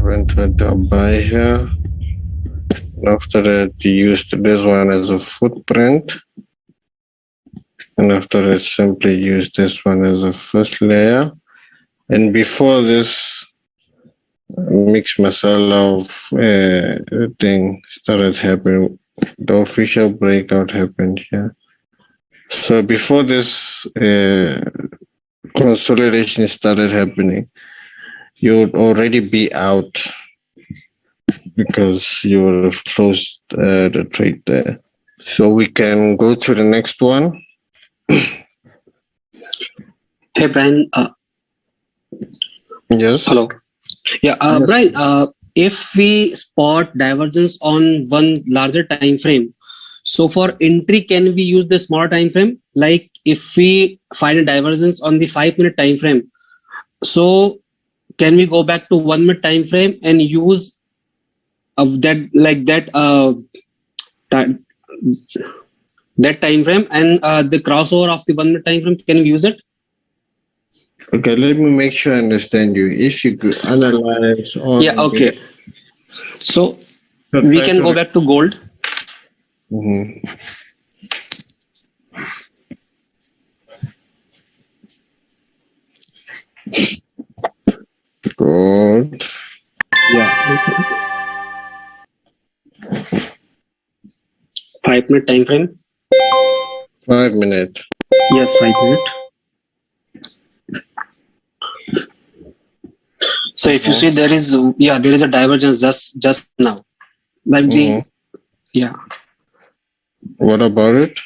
I've entered the buy here. After that, you used this one as a footprint. And after that, simply use this one as a first layer. And before this mix masala of thing started happening, the official breakout happened here. So before this consolidation started happening, you would already be out because you would have closed the trade there. So we can go to the next one. Hey Brian. Yes. Hello. Yeah, Yes. Brian. If we spot divergence on one larger time frame, so for entry, can we use the smaller time frame? Like if we find a divergence on the 5-minute time frame, so can we go back to 1 minute time frame and use of that that time frame and the crossover of the 1 minute time frame? Can we use it? Okay, let me make sure I understand you. If you could analyze on Yeah. Okay. So we can go back to gold. Mm-hmm. Good. Yeah. 5-minute time frame. 5 minutes. Yes, 5 minutes. So if you see there is a divergence just now, like the What about it?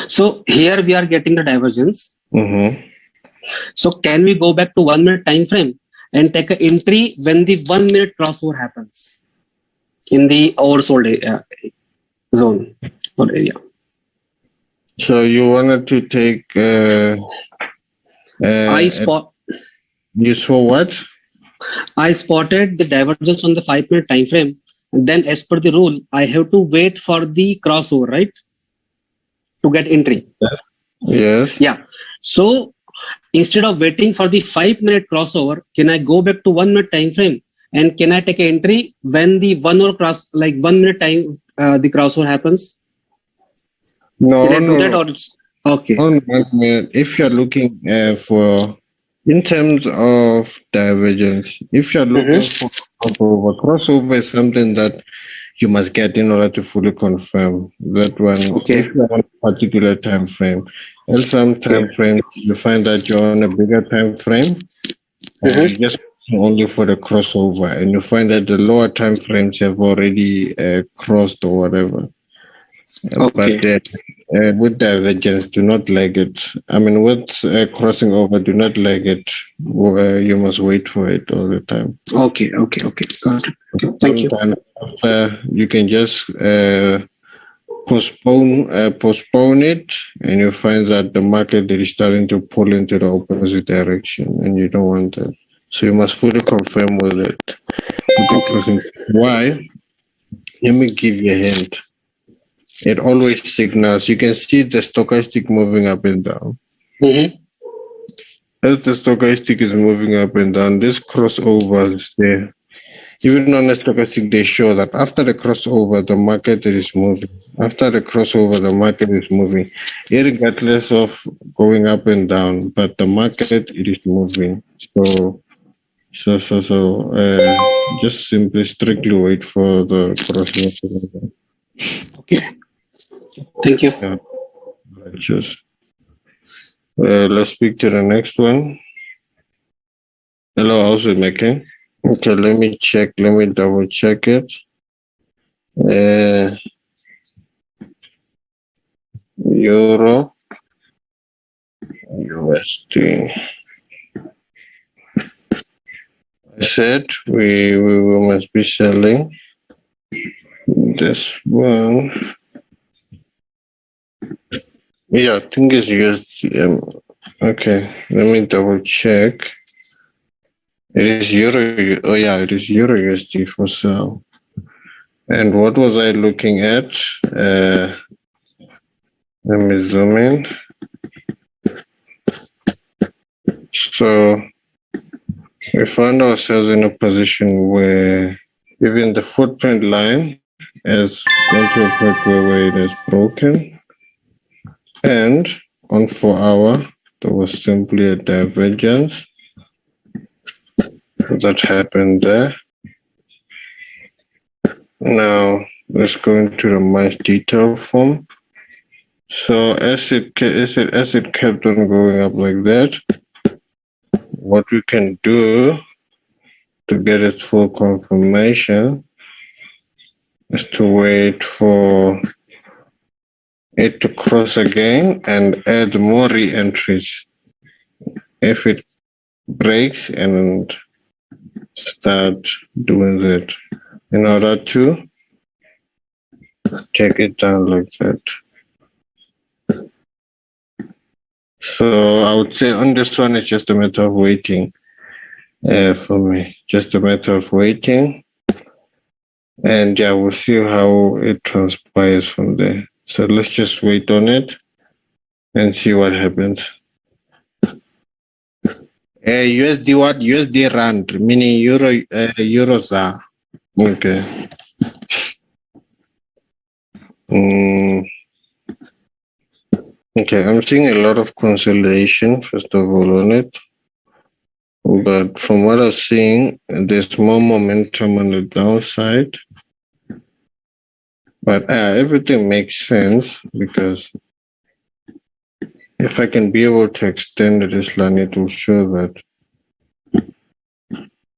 So here we are getting the divergence. Mm-hmm. So can we go back to 1 minute time frame and take an entry when the 1 minute crossover happens in the oversold zone or area? So you wanted to take you saw what? I spotted the divergence on the 5-minute time frame, and then as per the rule, I have to wait for the crossover, right? To get entry. Yes. Yeah. So instead of waiting for the 5-minute crossover, can I go back to 1 minute time frame and can I take an entry when the 1 minute time the crossover happens? No, Can I do that or it's okay? On 1 minute, if you're looking for in terms of divergence, if you're looking for crossover is something that you must get in order to fully confirm that one. Okay. If you're on a particular time frame, and some time frames you find that you're on a bigger time frame, you just only for the crossover, and you find that the lower time frames have already crossed or whatever. Okay. But with divergence, do not lag it. I mean, with crossing over, do not lag it. You must wait for it all the time. Okay. Got it. Thank you. After, you can just postpone it, and you find that the market is starting to pull into the opposite direction, and you don't want that. So you must fully confirm with it. Okay. Why? Let me give you a hint. It always signals. You can see the stochastic moving up and down. As the stochastic is moving up and down, this crossover is there. Even on the stochastic, they show that after the crossover, the market is moving. After the crossover, the market is moving, regardless of going up and down. But the market it is moving. So just simply strictly wait for the crossover. Okay. Thank you. Yeah. Just let's speak to the next one. Hello, how's it making? Okay, let me check. Let me double check it. Euro, USD. I said we must be selling this one. Yeah, I think it's USD. Okay, let me double check. It is Euro. Oh yeah, it is Euro USD for sale. And what was I looking at? Let me zoom in. So we find ourselves in a position where even the footprint line has gone to a point where it is broken. And on 4 hour, there was simply a divergence that happened there. Now let's go into the much detailed form. So as it kept on going up like that, what we can do to get its full confirmation is to wait for it to cross again and add more re-entries. If it breaks and start doing that in order to take it down like that. So I would say on this one, it's just a matter of waiting for me. Just a matter of waiting. And yeah, we'll see how it transpires from there. So let's just wait on it and see what happens. USD what? USD rand, meaning euros are. Okay. Okay, I'm seeing a lot of consolidation, first of all, on it. But from what I'm seeing, there's more momentum on the downside. But everything makes sense because if I can be able to extend this line, it will show that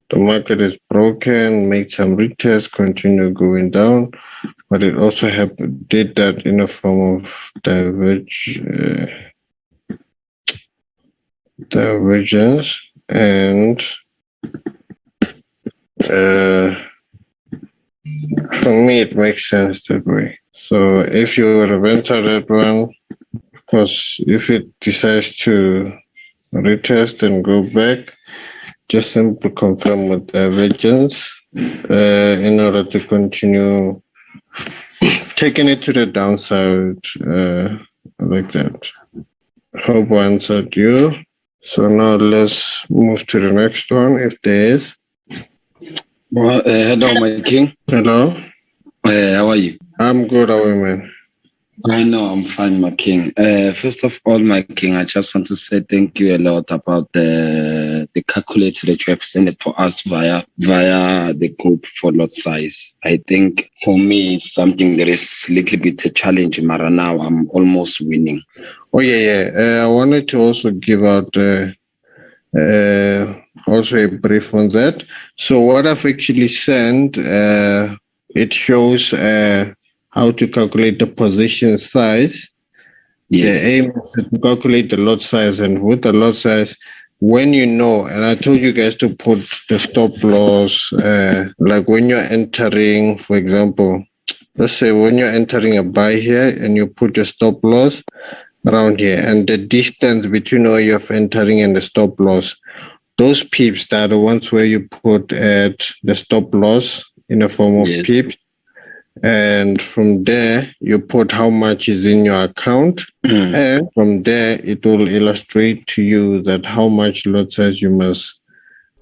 the market is broken, make some retests, continue going down. But it also did that in a form of divergence, and for me it makes sense that way. So if you were to enter that one, of course, if it decides to retest and go back, just simply confirm with divergence in order to continue taking it to the downside like that. Hope I answered you. So now let's move to the next one if there is. Well, hello, my king. Hello. How are you? I'm good, how are you, man? I know I'm fine, my king. First of all, my king, I just want to say thank you a lot about the calculator that you have sent it for us via the group for lot size. I think for me, it's something that is a little bit a challenge, but now I'm almost winning. Oh, yeah. I wanted to also give out also a brief on that. So what I've actually sent, it shows how to calculate the position size. Yes. The aim is to calculate the lot size, and with the lot size, when you know, and I told you guys to put the stop loss, like when you're entering, for example, let's say when you're entering a buy here and you put your stop loss around here, and the distance between where you're entering and the stop loss, those pips that are the ones where you put at the stop loss in a form of pips. And from there, you put how much is in your account. And from there, it will illustrate to you that how much lot size you must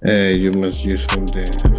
use from there.